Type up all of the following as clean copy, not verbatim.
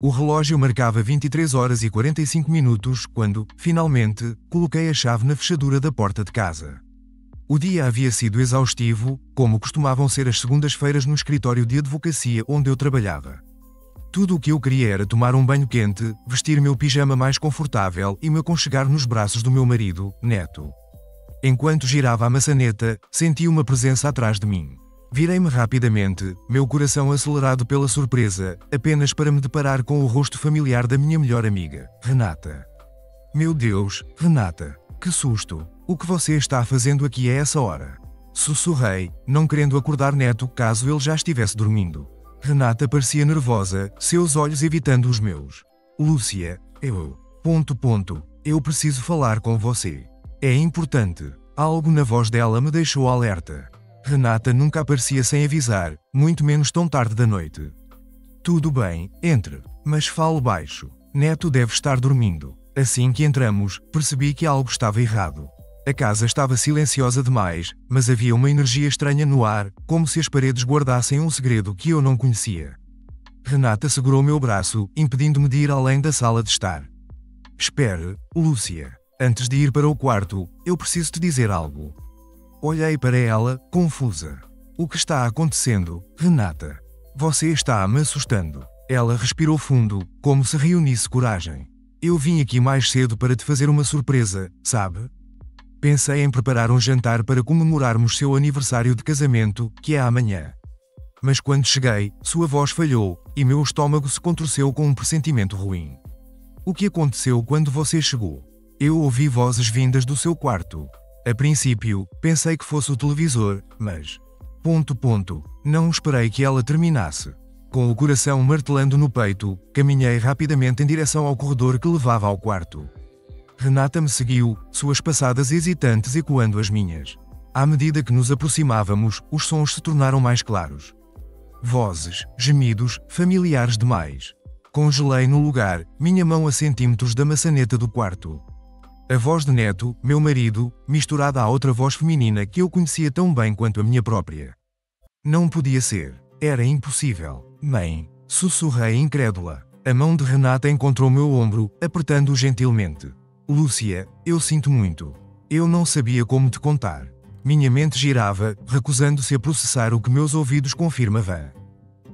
O relógio marcava 23 horas e 45 minutos quando, finalmente, coloquei a chave na fechadura da porta de casa. O dia havia sido exaustivo, como costumavam ser as segundas-feiras no escritório de advocacia onde eu trabalhava. Tudo o que eu queria era tomar um banho quente, vestir meu pijama mais confortável e me aconchegar nos braços do meu marido, Neto. Enquanto girava a maçaneta, senti uma presença atrás de mim. Virei-me rapidamente, meu coração acelerado pela surpresa, apenas para me deparar com o rosto familiar da minha melhor amiga, Renata. Meu Deus, Renata, que susto! O que você está fazendo aqui a essa hora? Sussurrei, não querendo acordar Neto caso ele já estivesse dormindo. Renata parecia nervosa, seus olhos evitando os meus. Lúcia, eu... Eu preciso falar com você. É importante. Algo na voz dela me deixou alerta. Renata nunca aparecia sem avisar, muito menos tão tarde da noite. Tudo bem, entre. Mas fale baixo. Neto deve estar dormindo. Assim que entramos, percebi que algo estava errado. A casa estava silenciosa demais, mas havia uma energia estranha no ar, como se as paredes guardassem um segredo que eu não conhecia. Renata segurou meu braço, impedindo-me de ir além da sala de estar. Espere, Lúcia. Antes de ir para o quarto, eu preciso te dizer algo. Olhei para ela, confusa. O que está acontecendo, Renata? Você está me assustando. Ela respirou fundo, como se reunisse coragem. Eu vim aqui mais cedo para te fazer uma surpresa, sabe? Pensei em preparar um jantar para comemorarmos seu aniversário de casamento, que é amanhã. Mas quando cheguei, sua voz falhou, e meu estômago se contorceu com um pressentimento ruim. O que aconteceu quando você chegou? Eu ouvi vozes vindas do seu quarto. A princípio, pensei que fosse o televisor, mas... Não esperei que ela terminasse. Com o coração martelando no peito, caminhei rapidamente em direção ao corredor que levava ao quarto. Renata me seguiu, suas passadas hesitantes ecoando as minhas. À medida que nos aproximávamos, os sons se tornaram mais claros. Vozes, gemidos, familiares demais. Congelei no lugar, minha mão a centímetros da maçaneta do quarto. A voz de Neto, meu marido, misturada à outra voz feminina que eu conhecia tão bem quanto a minha própria. Não podia ser. Era impossível. Mãe, sussurrei incrédula. A mão de Renata encontrou meu ombro, apertando-o gentilmente. Lúcia, eu sinto muito. Eu não sabia como te contar. Minha mente girava, recusando-se a processar o que meus ouvidos confirmavam.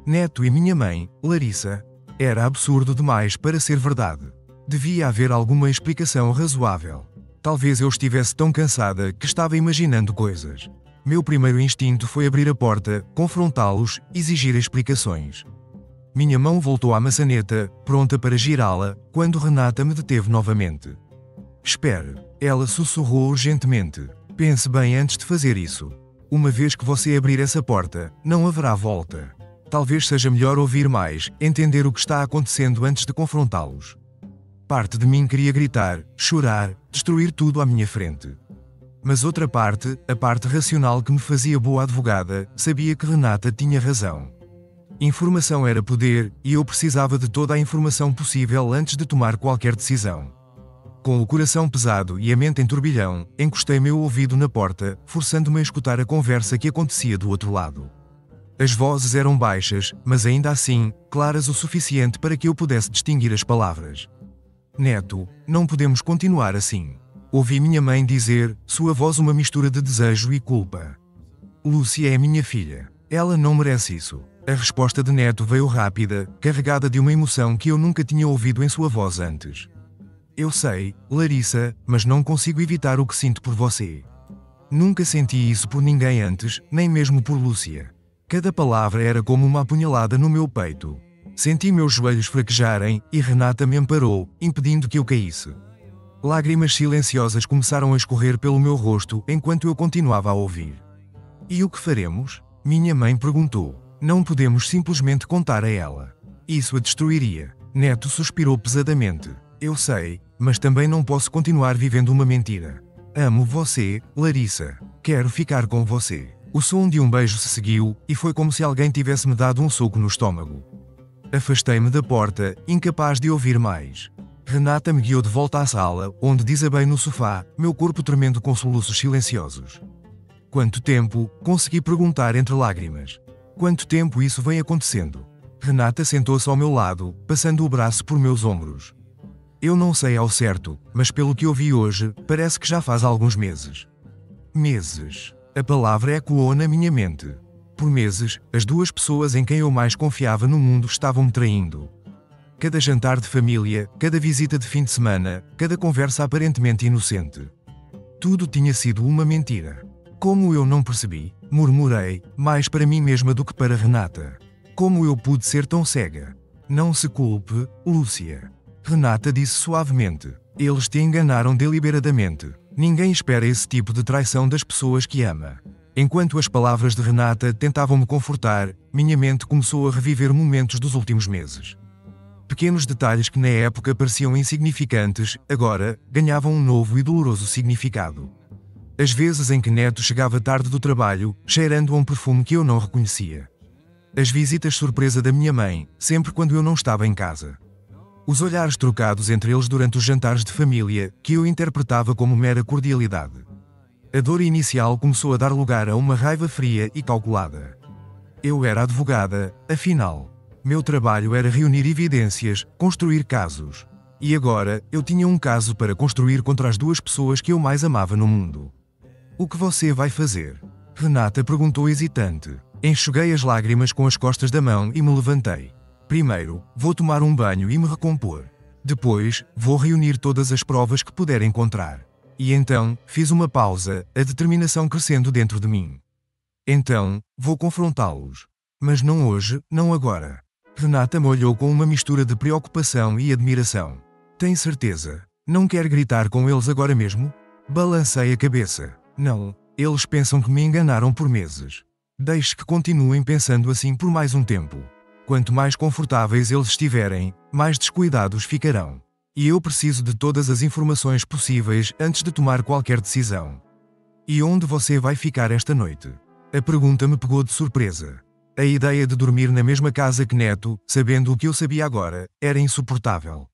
Neto e minha mãe, Larissa. Era absurdo demais para ser verdade. Devia haver alguma explicação razoável. Talvez eu estivesse tão cansada que estava imaginando coisas. Meu primeiro instinto foi abrir a porta, confrontá-los, exigir explicações. Minha mão voltou à maçaneta, pronta para girá-la, quando Renata me deteve novamente. Espere, ela sussurrou urgentemente. Pense bem antes de fazer isso. Uma vez que você abrir essa porta, não haverá volta. Talvez seja melhor ouvir mais, entender o que está acontecendo antes de confrontá-los. Parte de mim queria gritar, chorar, destruir tudo à minha frente. Mas outra parte, a parte racional que me fazia boa advogada, sabia que Renata tinha razão. Informação era poder, e eu precisava de toda a informação possível antes de tomar qualquer decisão. Com o coração pesado e a mente em turbilhão, encostei meu ouvido na porta, forçando-me a escutar a conversa que acontecia do outro lado. As vozes eram baixas, mas ainda assim, claras o suficiente para que eu pudesse distinguir as palavras. Neto, não podemos continuar assim. Ouvi minha mãe dizer, sua voz uma mistura de desejo e culpa. Lúcia é minha filha. Ela não merece isso. A resposta de Neto veio rápida, carregada de uma emoção que eu nunca tinha ouvido em sua voz antes. Eu sei, Larissa, mas não consigo evitar o que sinto por você. Nunca senti isso por ninguém antes, nem mesmo por Lúcia. Cada palavra era como uma apunhalada no meu peito. Senti meus joelhos fraquejarem, e Renata me amparou, impedindo que eu caísse. Lágrimas silenciosas começaram a escorrer pelo meu rosto enquanto eu continuava a ouvir. E o que faremos? Minha mãe perguntou. Não podemos simplesmente contar a ela. Isso a destruiria. Neto suspirou pesadamente. Eu sei, mas também não posso continuar vivendo uma mentira. Amo você, Larissa. Quero ficar com você. O som de um beijo se seguiu, e foi como se alguém tivesse me dado um soco no estômago. Afastei-me da porta, incapaz de ouvir mais. Renata me guiou de volta à sala, onde desabei no sofá, meu corpo tremendo com soluços silenciosos. Quanto tempo? Consegui perguntar entre lágrimas. Quanto tempo isso vem acontecendo? Renata sentou-se ao meu lado, passando o braço por meus ombros. Eu não sei ao certo, mas pelo que ouvi hoje, parece que já faz alguns meses. Meses. A palavra ecoou na minha mente. Por meses, as duas pessoas em quem eu mais confiava no mundo estavam me traindo. Cada jantar de família, cada visita de fim de semana, cada conversa aparentemente inocente. Tudo tinha sido uma mentira. Como eu não percebi, murmurei, mais para mim mesma do que para Renata. Como eu pude ser tão cega? Não se culpe, Lúcia. Renata disse suavemente. Eles te enganaram deliberadamente. Ninguém espera esse tipo de traição das pessoas que ama. Enquanto as palavras de Renata tentavam me confortar, minha mente começou a reviver momentos dos últimos meses. Pequenos detalhes que na época pareciam insignificantes, agora, ganhavam um novo e doloroso significado. As vezes em que Neto chegava tarde do trabalho, cheirando a um perfume que eu não reconhecia. As visitas surpresa da minha mãe, sempre quando eu não estava em casa. Os olhares trocados entre eles durante os jantares de família, que eu interpretava como mera cordialidade. A dor inicial começou a dar lugar a uma raiva fria e calculada. Eu era advogada, afinal. Meu trabalho era reunir evidências, construir casos. E agora, eu tinha um caso para construir contra as duas pessoas que eu mais amava no mundo. O que você vai fazer? Renata perguntou hesitante. Enxuguei as lágrimas com as costas da mão e me levantei. Primeiro, vou tomar um banho e me recompor. Depois, vou reunir todas as provas que puder encontrar. E então, fiz uma pausa, a determinação crescendo dentro de mim. Então, vou confrontá-los. Mas não hoje, não agora. Renata me olhou com uma mistura de preocupação e admiração. Tem certeza? Não quer gritar com eles agora mesmo? Balancei a cabeça. Não, eles pensam que me enganaram por meses. Deixe que continuem pensando assim por mais um tempo. Quanto mais confortáveis eles estiverem, mais descuidados ficarão. E eu preciso de todas as informações possíveis antes de tomar qualquer decisão. E onde você vai ficar esta noite? A pergunta me pegou de surpresa. A ideia de dormir na mesma casa que Neto, sabendo o que eu sabia agora, era insuportável.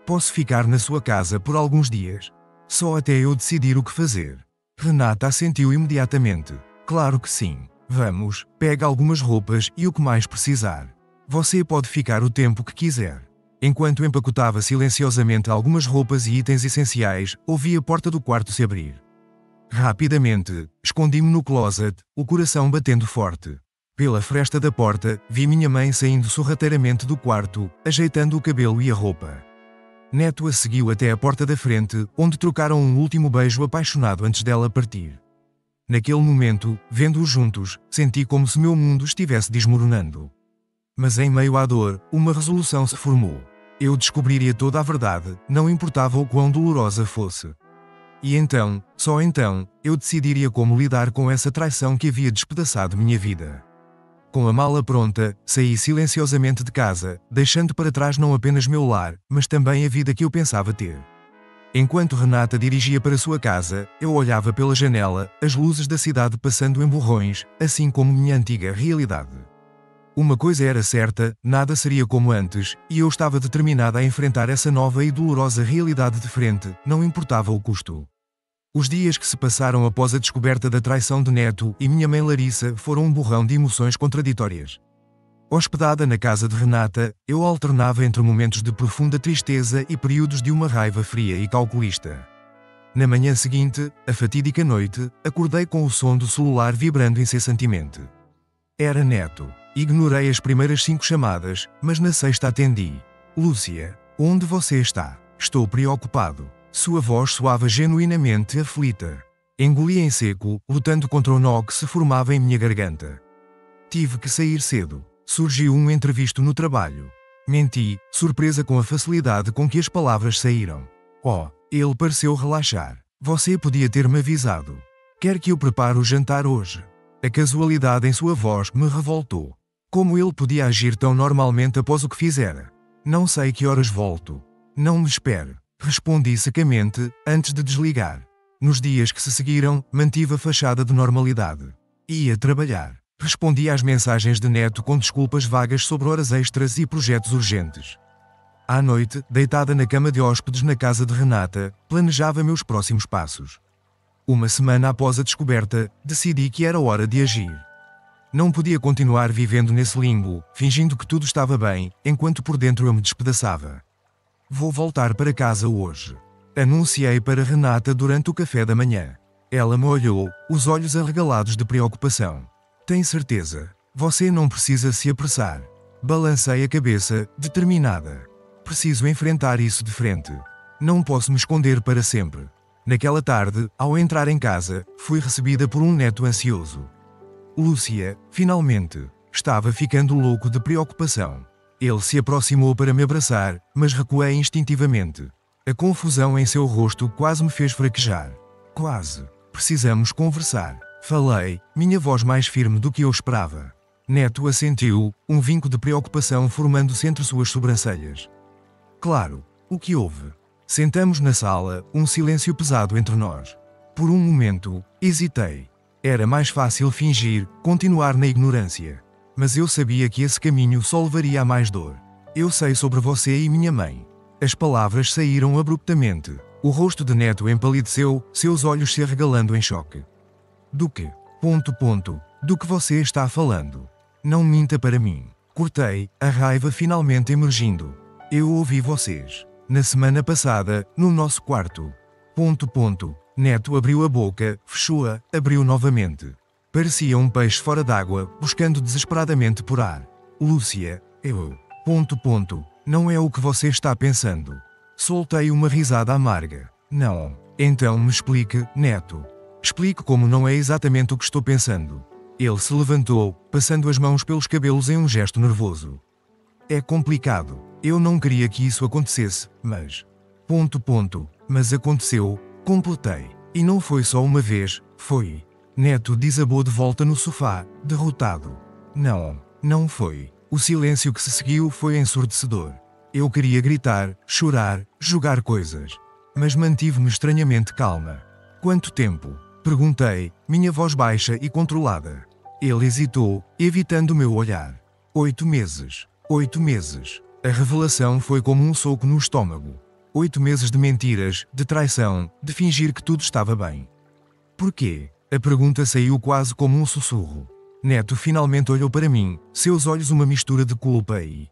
Posso ficar na sua casa por alguns dias? Só até eu decidir o que fazer. Renata assentiu imediatamente. Claro que sim. Vamos, pega algumas roupas e o que mais precisar. Você pode ficar o tempo que quiser. Enquanto empacotava silenciosamente algumas roupas e itens essenciais, ouvi a porta do quarto se abrir. Rapidamente, escondi-me no closet, o coração batendo forte. Pela fresta da porta, vi minha mãe saindo sorrateiramente do quarto, ajeitando o cabelo e a roupa. Neto a seguiu até a porta da frente, onde trocaram um último beijo apaixonado antes dela partir. Naquele momento, vendo-os juntos, senti como se meu mundo estivesse desmoronando. Mas em meio à dor, uma resolução se formou. Eu descobriria toda a verdade, não importava o quão dolorosa fosse. E então, só então, eu decidiria como lidar com essa traição que havia despedaçado minha vida. Com a mala pronta, saí silenciosamente de casa, deixando para trás não apenas meu lar, mas também a vida que eu pensava ter. Enquanto Renata dirigia para sua casa, eu olhava pela janela, as luzes da cidade passando em borrões, assim como minha antiga realidade. Uma coisa era certa, nada seria como antes, e eu estava determinada a enfrentar essa nova e dolorosa realidade de frente, não importava o custo. Os dias que se passaram após a descoberta da traição de Neto e minha mãe Larissa foram um borrão de emoções contraditórias. Hospedada na casa de Renata, eu alternava entre momentos de profunda tristeza e períodos de uma raiva fria e calculista. Na manhã seguinte, a fatídica noite, acordei com o som do celular vibrando incessantemente. Era Neto. Ignorei as primeiras 5 chamadas, mas na sexta atendi. Lúcia, onde você está? Estou preocupado. Sua voz soava genuinamente aflita. Engoli em seco, lutando contra o nó que se formava em minha garganta. Tive que sair cedo. Surgiu um imprevisto no trabalho. Menti, surpresa com a facilidade com que as palavras saíram. Oh, ele pareceu relaxar. Você podia ter-me avisado. Quer que eu prepare o jantar hoje? A casualidade em sua voz me revoltou. Como ele podia agir tão normalmente após o que fizera? Não sei que horas volto. Não me espere. Respondi secamente, antes de desligar. Nos dias que se seguiram, mantive a fachada de normalidade. Ia trabalhar. Respondi às mensagens de Neto com desculpas vagas sobre horas extras e projetos urgentes. À noite, deitada na cama de hóspedes na casa de Renata, planejava meus próximos passos. Uma semana após a descoberta, decidi que era hora de agir. Não podia continuar vivendo nesse limbo, fingindo que tudo estava bem, enquanto por dentro eu me despedaçava. Vou voltar para casa hoje. Anunciei para Renata durante o café da manhã. Ela me olhou, os olhos arregalados de preocupação. Tem certeza? Você não precisa se apressar. Balancei a cabeça, determinada. Preciso enfrentar isso de frente. Não posso me esconder para sempre. Naquela tarde, ao entrar em casa, fui recebida por um neto ansioso. Lúcia, finalmente, estava ficando louco de preocupação. Ele se aproximou para me abraçar, mas recuei instintivamente. A confusão em seu rosto quase me fez fraquejar. Quase. Precisamos conversar. Falei, minha voz mais firme do que eu esperava. Neto assentiu, um vinco de preocupação formando-se entre suas sobrancelhas. Claro, o que houve? Sentamos na sala, um silêncio pesado entre nós. Por um momento, hesitei. Era mais fácil fingir, continuar na ignorância. Mas eu sabia que esse caminho só levaria a mais dor. Eu sei sobre você e minha mãe. As palavras saíram abruptamente. O rosto de Neto empalideceu, seus olhos se arregalando em choque. Do que? Do que você está falando? Não minta para mim. Cortei, a raiva finalmente emergindo. Eu ouvi vocês. Na semana passada, no nosso quarto. Neto abriu a boca, fechou-a, abriu novamente. Parecia um peixe fora d'água, buscando desesperadamente por ar. Lúcia, eu. Não é o que você está pensando. Soltei uma risada amarga. Não. Então me explique, Neto. Explique como não é exatamente o que estou pensando. Ele se levantou, passando as mãos pelos cabelos em um gesto nervoso. É complicado. Eu não queria que isso acontecesse, mas... Mas aconteceu, completei. E não foi só uma vez, foi. Neto desabou de volta no sofá, derrotado. Não foi. O silêncio que se seguiu foi ensurdecedor. Eu queria gritar, chorar, jogar coisas. Mas mantive-me estranhamente calma. Quanto tempo? Perguntei, minha voz baixa e controlada. Ele hesitou, evitando o meu olhar. 8 meses. 8 meses. A revelação foi como um soco no estômago. 8 meses de mentiras, de traição, de fingir que tudo estava bem. Porquê? A pergunta saiu quase como um sussurro. Neto finalmente olhou para mim, seus olhos uma mistura de culpa e...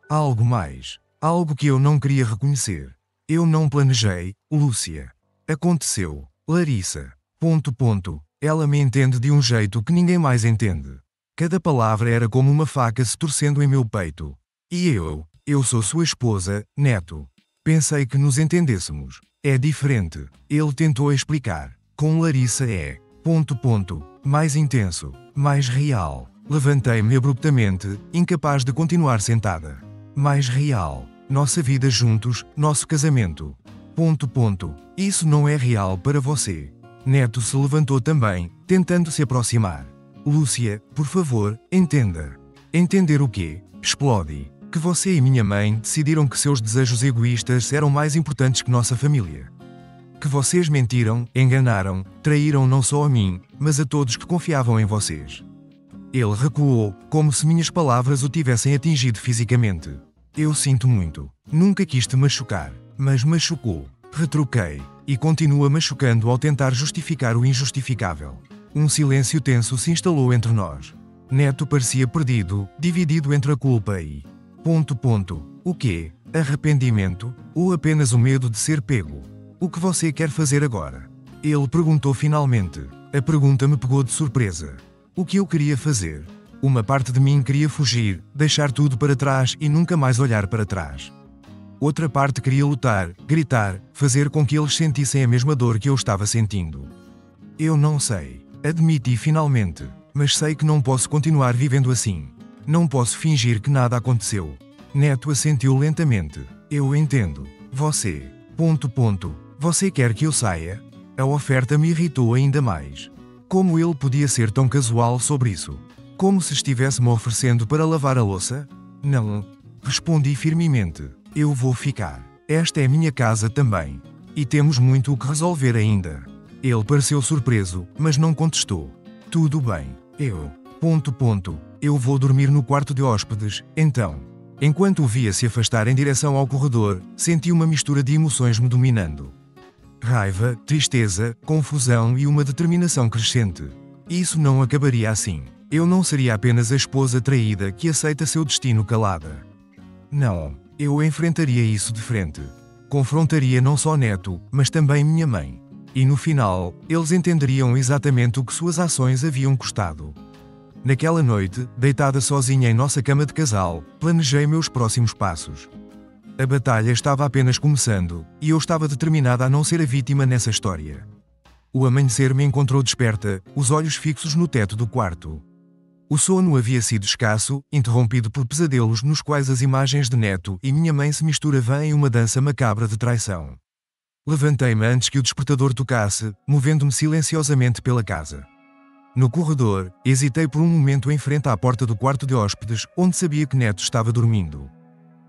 Algo mais. Algo que eu não queria reconhecer. Eu não planejei, Lúcia. Aconteceu. Larissa. Ela me entende de um jeito que ninguém mais entende. Cada palavra era como uma faca se torcendo em meu peito. E eu sou sua esposa, Neto. Pensei que nos entendêssemos. É diferente. Ele tentou explicar. Com Larissa é... mais intenso, mais real. Levantei-me abruptamente, incapaz de continuar sentada. Mais real. Nossa vida juntos, nosso casamento. Isso não é real para você. Neto se levantou também, tentando se aproximar. Lúcia, por favor, entenda. Entender o quê? Explode. Que você e minha mãe decidiram que seus desejos egoístas eram mais importantes que nossa família. Que vocês mentiram, enganaram, traíram não só a mim, mas a todos que confiavam em vocês. Ele recuou, como se minhas palavras o tivessem atingido fisicamente. Eu sinto muito. Nunca quis te machucar, mas machucou. Retruquei, e continua machucando ao tentar justificar o injustificável. Um silêncio tenso se instalou entre nós. Neto parecia perdido, dividido entre a culpa e... O quê? Arrependimento? Ou apenas o medo de ser pego? O que você quer fazer agora? Ele perguntou finalmente. A pergunta me pegou de surpresa. O que eu queria fazer? Uma parte de mim queria fugir, deixar tudo para trás e nunca mais olhar para trás. Outra parte queria lutar, gritar, fazer com que eles sentissem a mesma dor que eu estava sentindo. Eu não sei. Admiti finalmente. Mas sei que não posso continuar vivendo assim. Não posso fingir que nada aconteceu. Neto assentiu lentamente. Eu entendo. Você... Você quer que eu saia? A oferta me irritou ainda mais. Como ele podia ser tão casual sobre isso? Como se estivesse me oferecendo para lavar a louça? Não. Respondi firmemente. Eu vou ficar. Esta é minha casa também. E temos muito o que resolver ainda. Ele pareceu surpreso, mas não contestou. Tudo bem. Eu vou dormir no quarto de hóspedes, então. Enquanto o via se afastar em direção ao corredor, senti uma mistura de emoções me dominando. Raiva, tristeza, confusão e uma determinação crescente. Isso não acabaria assim. Eu não seria apenas a esposa traída que aceita seu destino calada. Não, eu enfrentaria isso de frente. Confrontaria não só Neto, mas também minha mãe. E no final, eles entenderiam exatamente o que suas ações haviam custado. Naquela noite, deitada sozinha em nossa cama de casal, planejei meus próximos passos. A batalha estava apenas começando, e eu estava determinada a não ser a vítima nessa história. O amanhecer me encontrou desperta, os olhos fixos no teto do quarto. O sono havia sido escasso, interrompido por pesadelos nos quais as imagens de Neto e minha mãe se misturavam em uma dança macabra de traição. Levantei-me antes que o despertador tocasse, movendo-me silenciosamente pela casa. No corredor, hesitei por um momento em frente à porta do quarto de hóspedes, onde sabia que Neto estava dormindo.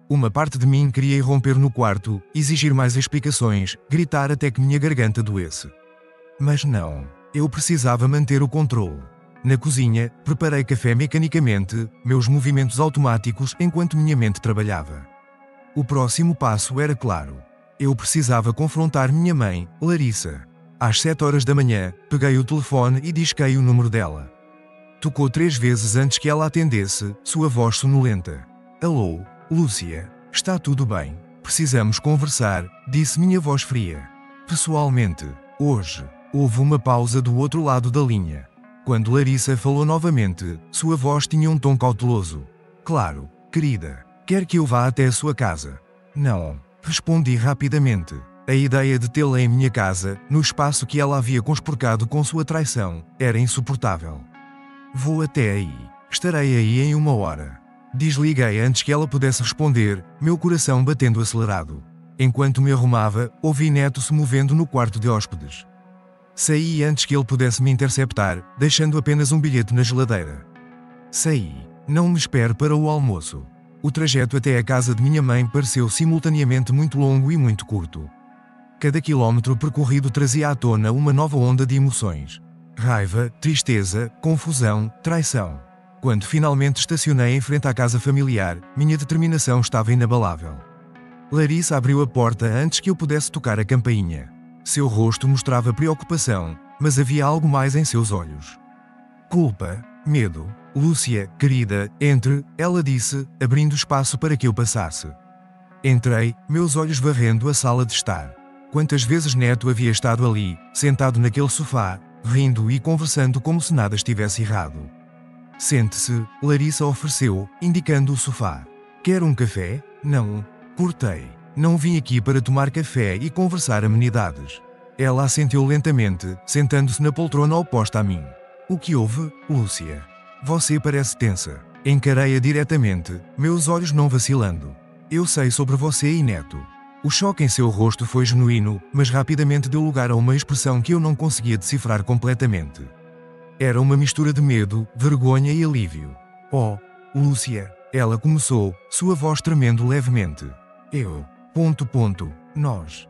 Uma parte de mim queria irromper no quarto, exigir mais explicações, gritar até que minha garganta doesse. Mas não. Eu precisava manter o controle. Na cozinha, preparei café mecanicamente, meus movimentos automáticos enquanto minha mente trabalhava. O próximo passo era claro. Eu precisava confrontar minha mãe, Larissa. Às 7 horas da manhã, peguei o telefone e disquei o número dela. Tocou 3 vezes antes que ela atendesse, sua voz sonolenta. Alô, Lúcia, está tudo bem? Precisamos conversar, disse minha voz fria. Pessoalmente, hoje. Houve uma pausa do outro lado da linha. Quando Larissa falou novamente, sua voz tinha um tom cauteloso. Claro, querida, quer que eu vá até a sua casa? Não, respondi rapidamente. A ideia de tê-la em minha casa, no espaço que ela havia conspurcado com sua traição, era insuportável. Vou até aí. Estarei aí em 1 hora. Desliguei antes que ela pudesse responder, meu coração batendo acelerado. Enquanto me arrumava, ouvi Neto se movendo no quarto de hóspedes. Saí antes que ele pudesse me interceptar, deixando apenas um bilhete na geladeira. Saí. Não me espere para o almoço. O trajeto até a casa de minha mãe pareceu simultaneamente muito longo e muito curto. Cada quilómetro percorrido trazia à tona uma nova onda de emoções. Raiva, tristeza, confusão, traição. Quando finalmente estacionei em frente à casa familiar, minha determinação estava inabalável. Larissa abriu a porta antes que eu pudesse tocar a campainha. Seu rosto mostrava preocupação, mas havia algo mais em seus olhos. Culpa, medo. Lúcia, querida, entre, ela disse, abrindo espaço para que eu passasse. Entrei, meus olhos varrendo a sala de estar. Quantas vezes Neto havia estado ali, sentado naquele sofá, rindo e conversando como se nada estivesse errado. Sente-se, Larissa ofereceu, indicando o sofá. Quer um café? Não. Cortei. Não vim aqui para tomar café e conversar amenidades. Ela assentiu lentamente, sentando-se na poltrona oposta a mim. O que houve, Lúcia? Você parece tensa. Encarei-a diretamente, meus olhos não vacilando. Eu sei sobre você e Neto. O choque em seu rosto foi genuíno, mas rapidamente deu lugar a uma expressão que eu não conseguia decifrar completamente. Era uma mistura de medo, vergonha e alívio. Oh, Lúcia, ela começou, sua voz tremendo levemente. Nós.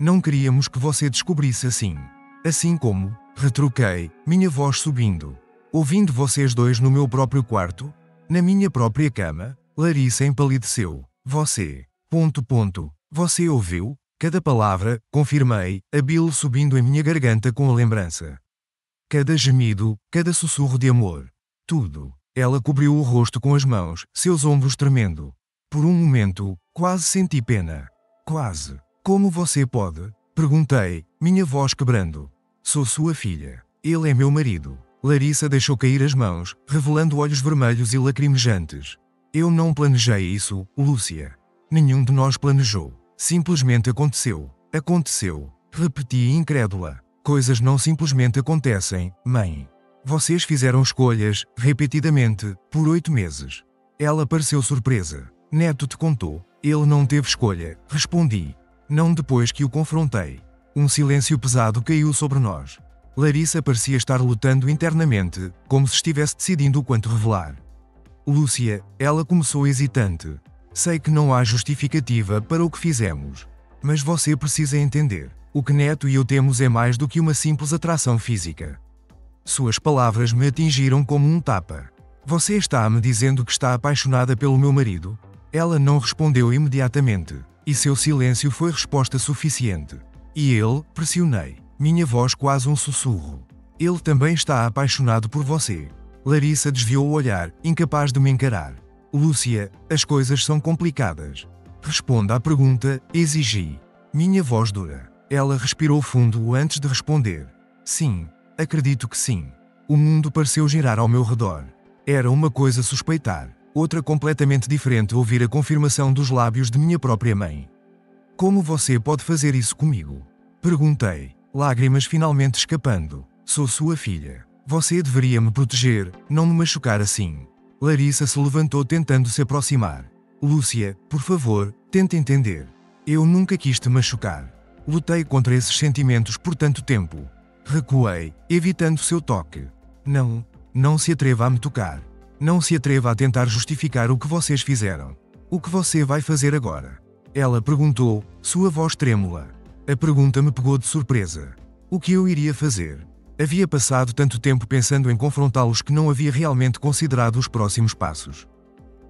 Não queríamos que você descobrisse assim. Assim como, retruquei, minha voz subindo. Ouvindo vocês dois no meu próprio quarto? Na minha própria cama? Larissa empalideceu. Você. Você ouviu? Cada palavra, confirmei, a bile subindo em minha garganta com a lembrança. Cada gemido, cada sussurro de amor. Tudo. Ela cobriu o rosto com as mãos, seus ombros tremendo. Por um momento, quase senti pena. Quase. Como você pode? Perguntei, minha voz quebrando. Sou sua filha. Ele é meu marido. Larissa deixou cair as mãos, revelando olhos vermelhos e lacrimejantes. Eu não planejei isso, Lúcia. Nenhum de nós planejou. Simplesmente aconteceu. Aconteceu. Repeti incrédula. Coisas não simplesmente acontecem, mãe. Vocês fizeram escolhas, repetidamente, por 8 meses. Ela pareceu surpresa. Neto te contou. Ele não teve escolha, respondi. Não depois que o confrontei. Um silêncio pesado caiu sobre nós. Larissa parecia estar lutando internamente, como se estivesse decidindo o quanto revelar. Lúcia, ela começou hesitante. Sei que não há justificativa para o que fizemos. Mas você precisa entender. O que Neto e eu temos é mais do que uma simples atração física. Suas palavras me atingiram como um tapa. Você está me dizendo que está apaixonada pelo meu marido? Ela não respondeu imediatamente, e seu silêncio foi resposta suficiente. E ele, pressionei. Minha voz quase um sussurro. Ele também está apaixonado por você. Larissa desviou o olhar, incapaz de me encarar. Lúcia, as coisas são complicadas. Responda à pergunta, exigi. Minha voz dura. Ela respirou fundo antes de responder. Sim, acredito que sim. O mundo pareceu girar ao meu redor. Era uma coisa suspeitar, outra completamente diferente ouvir a confirmação dos lábios de minha própria mãe. Como você pode fazer isso comigo? Perguntei, lágrimas finalmente escapando. Sou sua filha. Você deveria me proteger, não me machucar assim. Larissa se levantou tentando se aproximar. Lúcia, por favor, tente entender. Eu nunca quis te machucar. Lutei contra esses sentimentos por tanto tempo. Recuei, evitando seu toque. Não se atreva a me tocar. Não se atreva a tentar justificar o que vocês fizeram. O que você vai fazer agora? Ela perguntou, sua voz trêmula. A pergunta me pegou de surpresa. O que eu iria fazer? Havia passado tanto tempo pensando em confrontá-los que não havia realmente considerado os próximos passos.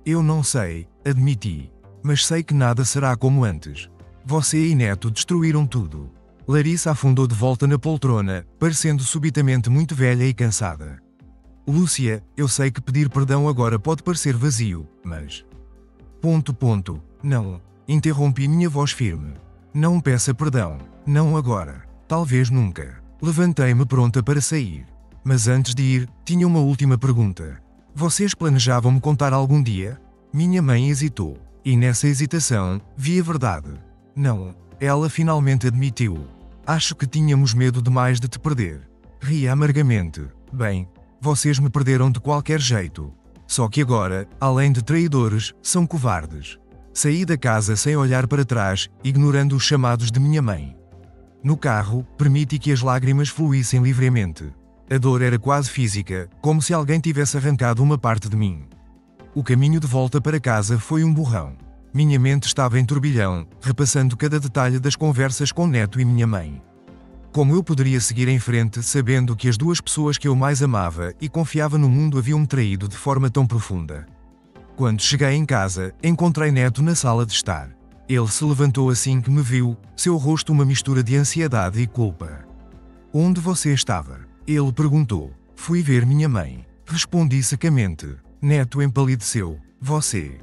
Eu não sei, admiti. Mas sei que nada será como antes. Você e Neto destruíram tudo. Larissa afundou de volta na poltrona, parecendo subitamente muito velha e cansada. Lúcia, eu sei que pedir perdão agora pode parecer vazio, mas... Não. Interrompi minha voz firme. Não peça perdão. Não agora. Talvez nunca. Levantei-me pronta para sair. Mas antes de ir, tinha uma última pergunta. Vocês planejavam me contar algum dia? Minha mãe hesitou. E nessa hesitação, vi a verdade. Não. Ela finalmente admitiu. Acho que tínhamos medo demais de te perder. Ria amargamente. Bem, vocês me perderam de qualquer jeito. Só que agora, além de traidores, são covardes. Saí da casa sem olhar para trás, ignorando os chamados de minha mãe. No carro, permiti que as lágrimas fluíssem livremente. A dor era quase física, como se alguém tivesse arrancado uma parte de mim. O caminho de volta para casa foi um borrão. Minha mente estava em turbilhão, repassando cada detalhe das conversas com Neto e minha mãe. Como eu poderia seguir em frente sabendo que as duas pessoas que eu mais amava e confiava no mundo haviam-me traído de forma tão profunda? Quando cheguei em casa, encontrei Neto na sala de estar. Ele se levantou assim que me viu, seu rosto uma mistura de ansiedade e culpa. Onde você estava? Ele perguntou. Fui ver minha mãe. Respondi secamente. Neto empalideceu. Você...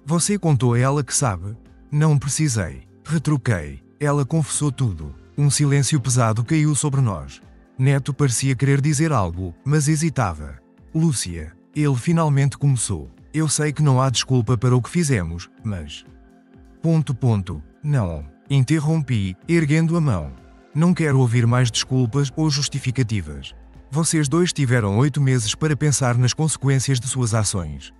Você contou a ela que sabe? Não precisei. Retruquei. Ela confessou tudo. Um silêncio pesado caiu sobre nós. Neto parecia querer dizer algo, mas hesitava. Lúcia. Ele finalmente começou. Eu sei que não há desculpa para o que fizemos, mas... Não. Interrompi, erguendo a mão. Não quero ouvir mais desculpas ou justificativas. Vocês dois tiveram 8 meses para pensar nas consequências de suas ações.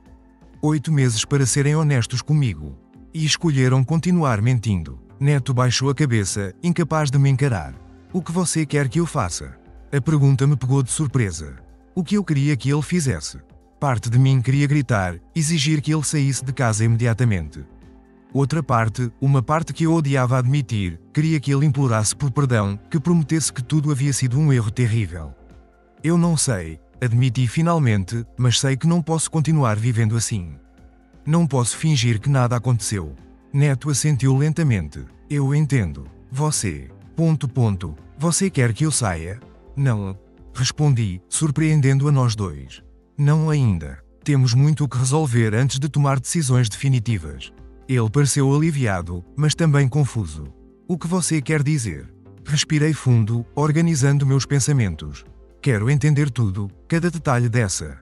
8 meses para serem honestos comigo. E escolheram continuar mentindo. Neto baixou a cabeça, incapaz de me encarar. O que você quer que eu faça? A pergunta me pegou de surpresa. O que eu queria que ele fizesse? Parte de mim queria gritar, exigir que ele saísse de casa imediatamente. Outra parte, uma parte que eu odiava admitir, queria que ele implorasse por perdão, que prometesse que tudo havia sido um erro terrível. Eu não sei, admiti finalmente, mas sei que não posso continuar vivendo assim. Não posso fingir que nada aconteceu. Neto assentiu lentamente. Eu entendo. Você... Você quer que eu saia? Não. Respondi, surpreendendo a nós dois. Não ainda. Temos muito o que resolver antes de tomar decisões definitivas. Ele pareceu aliviado, mas também confuso. O que você quer dizer? Respirei fundo, organizando meus pensamentos. Quero entender tudo, cada detalhe dessa...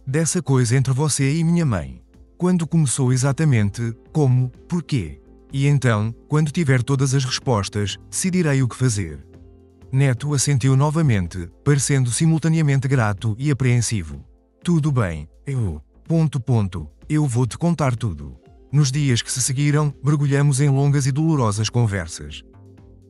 Dessa coisa entre você e minha mãe. Quando começou exatamente, como, porquê? E então, quando tiver todas as respostas, decidirei o que fazer. Neto assentiu novamente, parecendo simultaneamente grato e apreensivo. Tudo bem, eu... Eu vou te contar tudo. Nos dias que se seguiram, mergulhamos em longas e dolorosas conversas.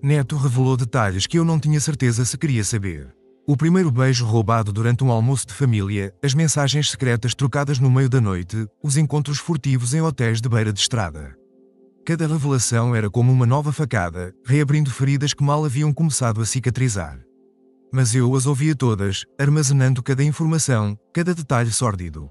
Neto revelou detalhes que eu não tinha certeza se queria saber. O primeiro beijo roubado durante um almoço de família, as mensagens secretas trocadas no meio da noite, os encontros furtivos em hotéis de beira de estrada. Cada revelação era como uma nova facada, reabrindo feridas que mal haviam começado a cicatrizar. Mas eu as ouvia todas, armazenando cada informação, cada detalhe sórdido.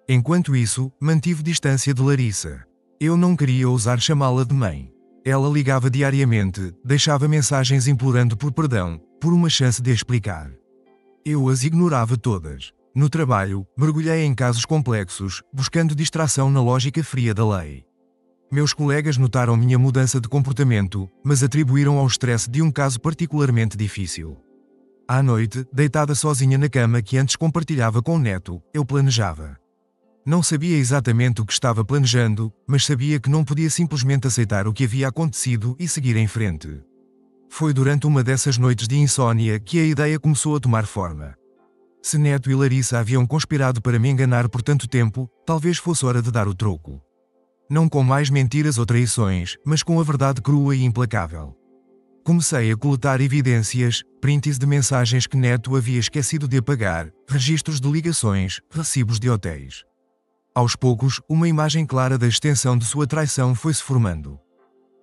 Enquanto isso, mantive distância de Larissa. Eu não queria ousar chamá-la de mãe. Ela ligava diariamente, deixava mensagens implorando por perdão, por uma chance de explicar. Eu as ignorava todas. No trabalho, mergulhei em casos complexos, buscando distração na lógica fria da lei. Meus colegas notaram minha mudança de comportamento, mas atribuíram ao estresse de um caso particularmente difícil. À noite, deitada sozinha na cama que antes compartilhava com o neto, eu planejava. Não sabia exatamente o que estava planejando, mas sabia que não podia simplesmente aceitar o que havia acontecido e seguir em frente. Foi durante uma dessas noites de insônia que a ideia começou a tomar forma. Se Neto e Larissa haviam conspirado para me enganar por tanto tempo, talvez fosse hora de dar o troco. Não com mais mentiras ou traições, mas com a verdade crua e implacável. Comecei a coletar evidências, prints de mensagens que Neto havia esquecido de apagar, registros de ligações, recibos de hotéis. Aos poucos, uma imagem clara da extensão de sua traição foi-se formando.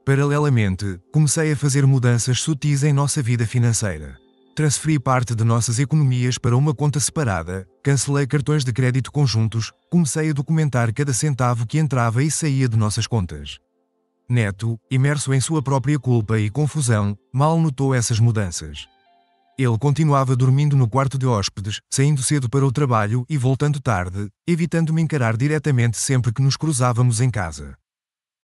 Paralelamente, comecei a fazer mudanças sutis em nossa vida financeira. Transferi parte de nossas economias para uma conta separada, cancelei cartões de crédito conjuntos, comecei a documentar cada centavo que entrava e saía de nossas contas. Neto, imerso em sua própria culpa e confusão, mal notou essas mudanças. Ele continuava dormindo no quarto de hóspedes, saindo cedo para o trabalho e voltando tarde, evitando me encarar diretamente sempre que nos cruzávamos em casa.